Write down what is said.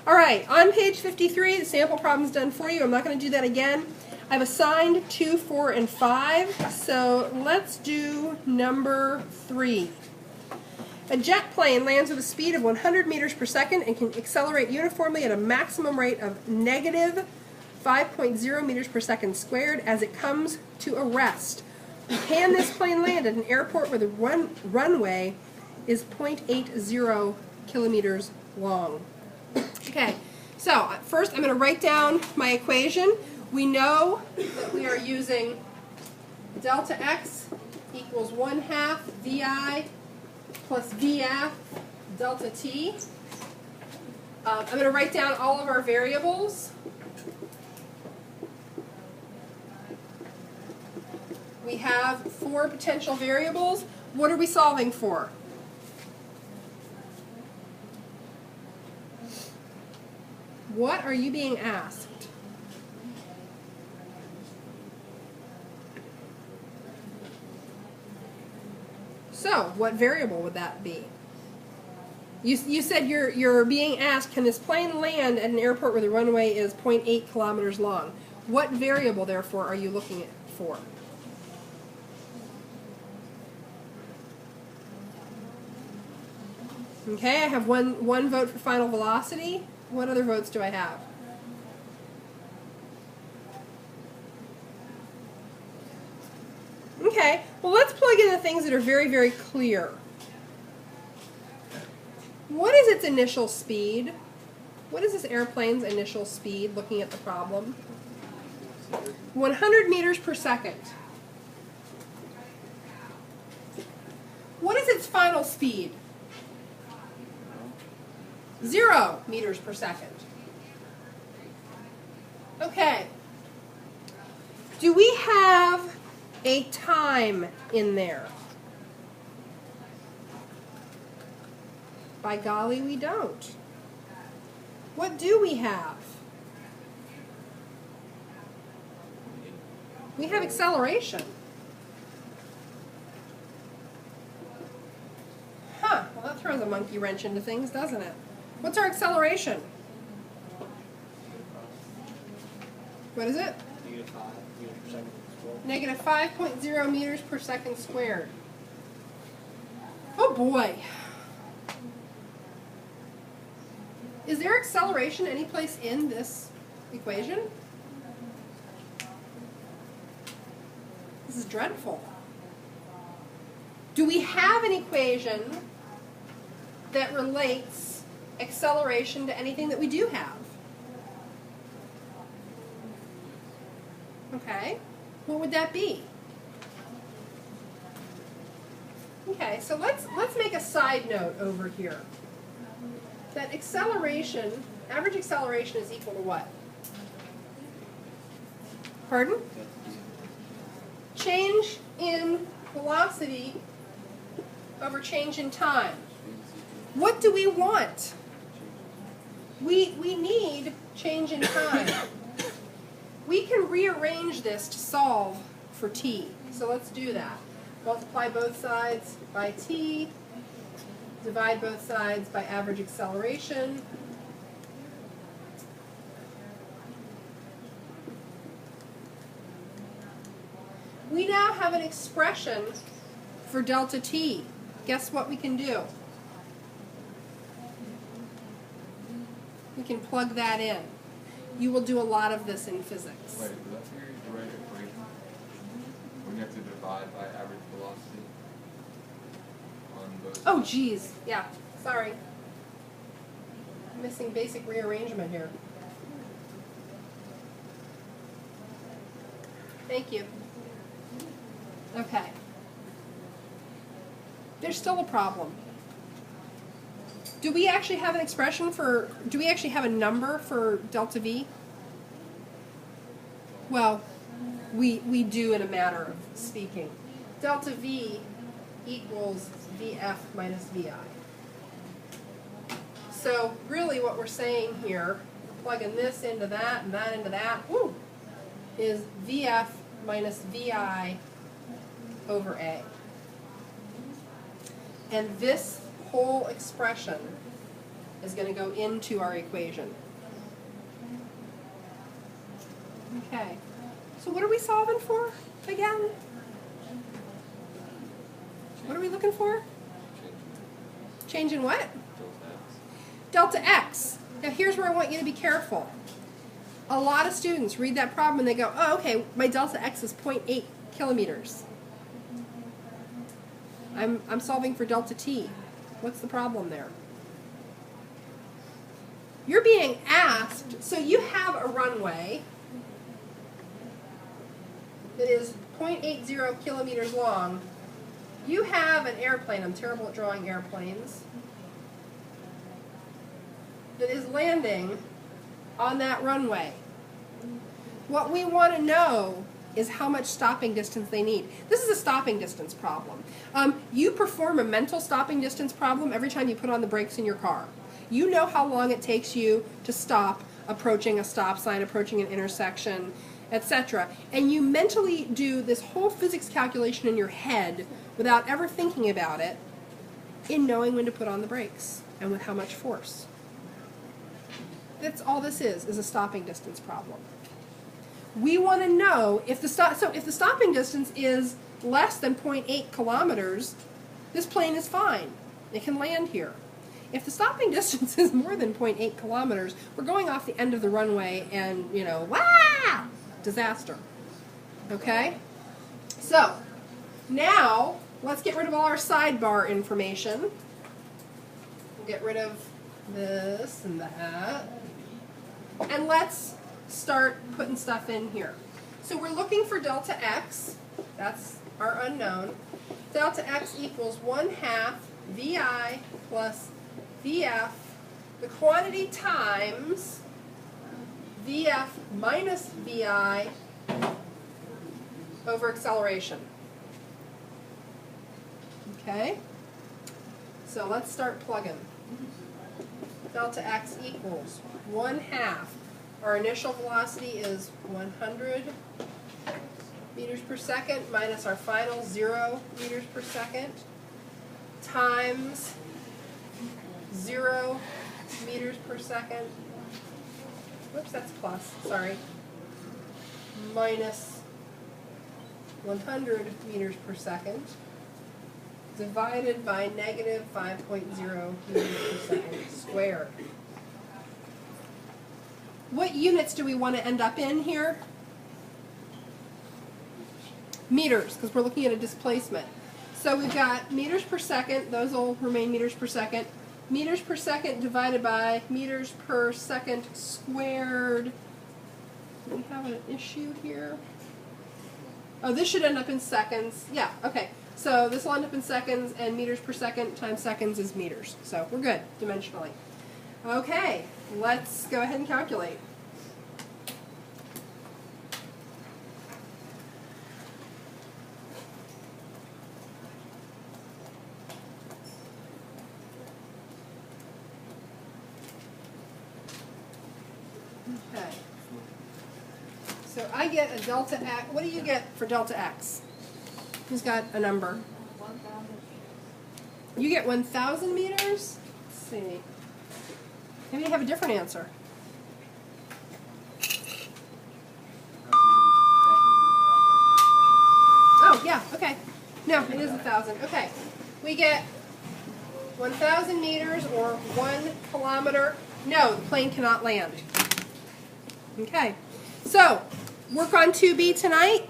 All right, on page 53, the sample problem's done for you. I'm not going to do that again. I've assigned 2, 4, and 5, so let's do number 3. A jet plane lands with a speed of 100 meters per second and can accelerate uniformly at a maximum rate of negative 5.0 meters per second squared as it comes to a rest. Can this plane land at an airport where the runway is 0.80 kilometers long? Okay, so first I'm going to write down my equation. We know that we are using delta x equals 1/2 vi plus vf delta t. I'm going to write down all of our variables. We have 4 potential variables. What are we solving for? What are you being asked? So, what variable would that be? You said you're being asked, can this plane land at an airport where the runway is 0.8 kilometers long? What variable, therefore, are you looking for? Okay, I have one vote for final velocity. What other votes do I have? Okay, well let's plug in the things that are very, very clear. What is its initial speed? What is this airplane's initial speed, looking at the problem? 100 meters per second. What is its final speed? 0 meters per second. Okay. Do we have a time in there? By golly, we don't. What do we have? We have acceleration. Huh, well that throws a monkey wrench into things, doesn't it? What's our acceleration? What is it? Negative 5.0 meters per second squared. Oh boy. Is there acceleration anyplace in this equation? This is dreadful. Do we have an equation that relates acceleration to anything that we do have? Okay. What would that be? Okay, so let's make a side note over here. That acceleration, average acceleration is equal to what? Pardon? Change in velocity over change in time. What do we want? We need change in time. We can rearrange this to solve for t. So let's do that. Multiply both sides by t. Divide both sides by average acceleration. We now have an expression for delta t. Guess what we can do? We can plug that in. You will do a lot of this in physics. Wait, is that your direct equation? When you have to divide by average velocity on both Oh, sides? geez. Yeah. Sorry. I'm missing basic rearrangement here. Thank you. Okay. There's still a problem. Do we actually have an expression for, do we actually have a number for delta V? Well, we do in a matter of speaking. Delta V equals VF minus VI. So really what we're saying here, plugging this into that and that into that, woo, is VF minus VI over A. And this whole expression is going to go into our equation. Okay, so what are we solving for again? What are we looking for? Changing what? Delta x. Now here's where I want you to be careful. A lot of students read that problem and they go, oh, okay, my delta x is 0.8 kilometers. I'm solving for delta t. What's the problem there? You're being asked, so you have a runway that is 0.80 kilometers long. You have an airplane, I'm terrible at drawing airplanes, that is landing on that runway. What we want to know is how much stopping distance they need. This is a stopping distance problem. You perform a mental stopping distance problem every time you put on the brakes in your car. You know how long it takes you to stop approaching a stop sign, approaching an intersection, etc. And you mentally do this whole physics calculation in your head without ever thinking about it, in knowing when to put on the brakes and with how much force. That's all this is a stopping distance problem. We want to know if the stopping distance is less than 0.8 kilometers, this plane is fine. It can land here. If the stopping distance is more than 0.8 kilometers, we're going off the end of the runway and, you know, wah! Disaster. Okay? So, now, let's get rid of all our sidebar information. We'll get rid of this and that. And let's start putting stuff in here. So we're looking for delta x. That's our unknown. Delta x equals 1/2 vi plus vf, the quantity times vf minus vi over acceleration. Okay? So let's start plugging. Delta x equals 1/2. Our initial velocity is 100 meters per second minus our final 0 meters per second times 0 meters per second. Whoops, that's plus, sorry. Minus 100 meters per second divided by negative 5.0 meters per second squared. What units do we want to end up in here? Meters, because we're looking at a displacement. So we've got meters per second, those will remain meters per second. Meters per second divided by meters per second squared. Do we have an issue here? Oh, this should end up in seconds. Yeah, okay. So this will end up in seconds, and meters per second times seconds is meters. So we're good, dimensionally. Okay, let's go ahead and calculate. Okay. So I get a delta x. What do you get for delta x? Who's got a number? 1,000. You get 1,000 meters? Let's see. Maybe you have a different answer. Oh, yeah, okay. No, it is 1,000. Okay. We get 1,000 meters or 1 kilometer. No, the plane cannot land. Okay. So, work on 2B tonight.